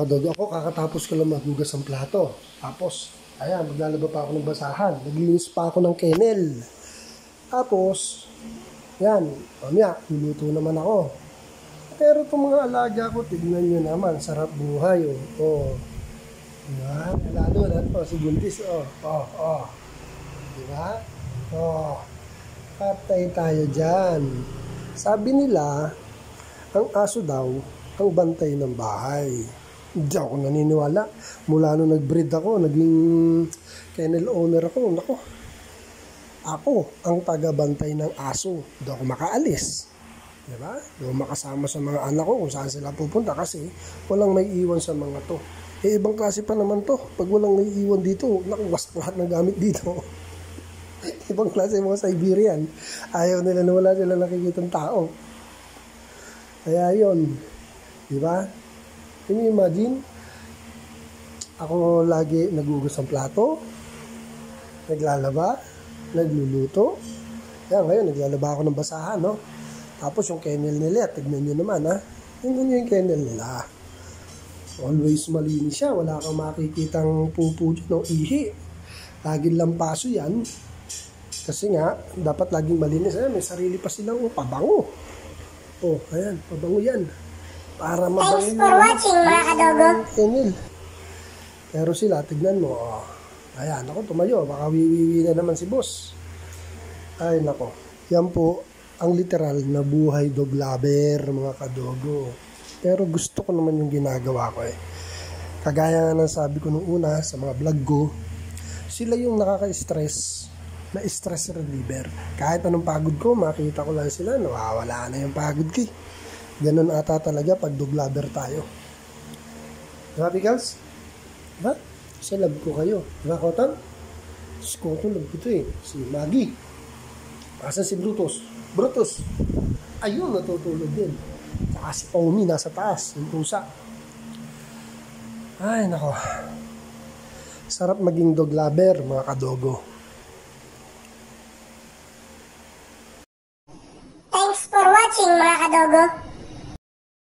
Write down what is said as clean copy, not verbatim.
kadogo, ako kakatapos ko lang maghugas ng plato. Tapos, ayan, maglalaba pa ako ng basahan. Naglinis pa ako ng kennel. Tapos, yan, mamaya, luluto naman ako. Pero itong mga alaga ko, tignan nyo naman, sarap buhay, oh. Oh. Diba? Lalo na ito, si Buntis, oh. Oh, oh. Diba? Oh. Patay tayo dyan. Sabi nila, ang aso daw, ang bantay ng bahay. Hindi ako naniniwala. Mula nung nag-breed ako, naging kennel owner ako, nako. Ako ang taga-bantay ng aso. Hindi ako makaalis. Diba? Hindi ako makasama sa mga anak ko kung saan sila pupunta kasi walang may iwan sa mga to. Eh, ibang klase pa naman to. Pag walang may iwan dito, nakuwas lahat ng gamit dito. Ibang klase mga Siberian. Ayaw nila na wala sila nakikitang tao. Kaya yun. Diba? Can you imagine? Ako lagi nagugas ng plato, naglalaba, nagluluto. Yan, ngayon naglalaba ako ng basahan, no? Tapos yung kennel nila, tignan nyo naman, ha? Tignan nyo yung kennel nila. Always malinis siya. Wala kang makikitang pupo dyan, no? Ihi. Laging lampaso yan. Kasi nga, dapat laging malinis. Ayan, may sarili pa silang pabango. Oh, ayan, pabango yan. Para mabango. Thanks for watching, mga kadogo. Kennel. Pero sila, tignan mo. Oh. Ayan, ako tumayo. Baka wiwiwi na naman si boss. Ay, nako. Yan po ang literal na buhay dog lover, mga kadogo. Pero gusto ko naman yung ginagawa ko eh. Kagaya nga ng sabi ko nung una sa mga vlog ko, sila yung nakaka-stress na stress reliever. Kahit anong pagod ko, makita ko lang sila, nawawala na yung pagod ko. Ganun ata talaga pag dog lover tayo. Diba, Pickles? Diba? Kasi love ko kayo. Diba, Kotan? Diyos ko, love ko ito eh. Si Maggie. Asan si Brutus? Brutus! Ayun, natutulog din. Saka si Omi nasa taas, yung pusa. Ay, nako. Sarap maging dog lover, mga kadogo. Thanks for watching, mga kadogo.